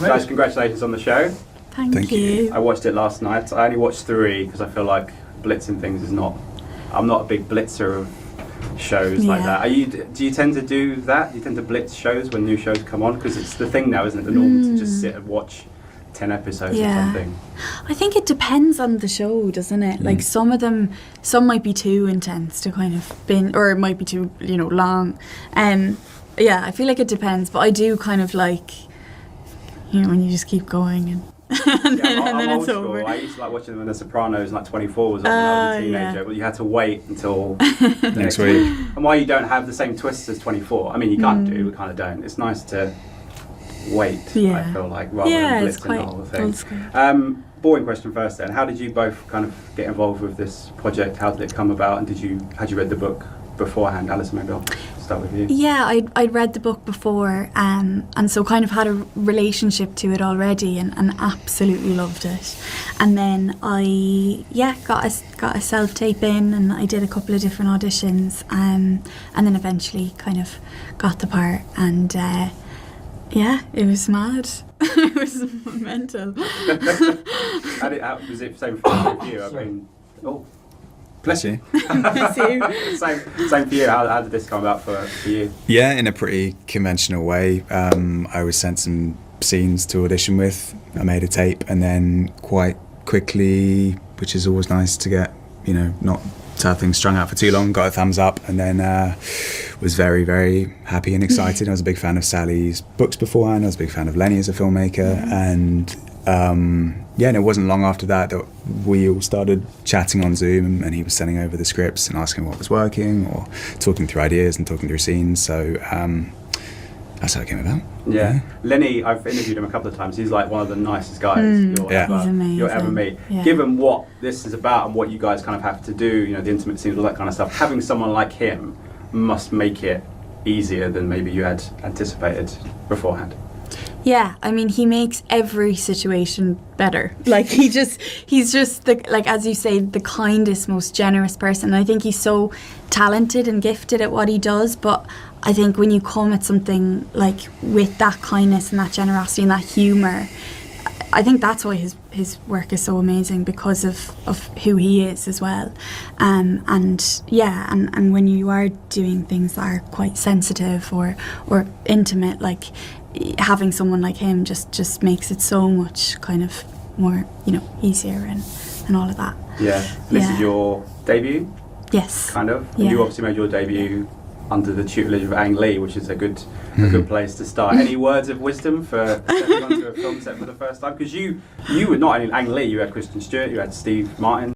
Guys, congratulations on the show. Thank you. I watched it last night. I only watched 3 because I feel like blitzing things is not... I'm not a big blitzer of shows like that. Do you tend to do that? Do you tend to blitz shows when new shows come on? Because it's the thing now, isn't it? The norm to just sit and watch 10 episodes or something. I think it depends on the show, doesn't it? Like some might be too intense to kind of binge, or it might be too, long. Yeah, I feel like it depends, but I do kind of like, when you just keep going and and then I'm it's old over. school. I used to like watching when The Sopranos, like 24 was on when I was a teenager, but you had to wait until the next week. And why you don't have the same twists as 24? I mean, you can't do, we kind of don't. It's nice to wait, I feel like, rather than blitzing the whole thing. Boring question first then. How did you both kind of get involved with this project? How did it come about? And had you read the book beforehand? Alison, maybe I'll start with you. Yeah, I'd read the book before, and so kind of had a relationship to it already, and absolutely loved it. And then I got a self tape in, and I did a couple of different auditions, and then eventually kind of got the part, and it was mad. It was mental. How was it same for you? I mean, Bless you. Same for you. How did this come about for you? Yeah, in a pretty conventional way. I was sent some scenes to audition with. I made a tape, and then quite quickly, which is always nice to get, not to have things strung out for too long, got a thumbs up, and then was very, very happy and excited. I was a big fan of Sally's books beforehand. I was a big fan of Lenny as a filmmaker, and and it wasn't long after that we all started chatting on Zoom, and he was sending over the scripts and asking what was working, or talking through ideas and talking through scenes. So that's how it came about. Yeah. Lenny, I've interviewed him a couple of times. He's like one of the nicest guys you'll ever meet. Yeah. Given what this is about and what you guys kind of have to do, the intimate scenes, all that kind of stuff, having someone like him must make it easier than maybe you had anticipated beforehand. Yeah, I mean, he makes every situation better. Like he's just as you say, the kindest, most generous person. I think he's so talented and gifted at what he does, but I think when you come at something like with that kindness and that generosity and that humour, I think that's why his work is so amazing, because of who he is as well. And when you are doing things that are quite sensitive or intimate, like having someone like him just makes it so much kind of more, easier and all of that. Yeah. This is your debut? Yes. Kind of? Yeah. You obviously made your debut under the tutelage of Ang Lee, which is a good place to start. Any words of wisdom for stepping onto a film set for the first time? Because you were not only Ang Lee, you had Kristen Stewart, you had Steve Martin.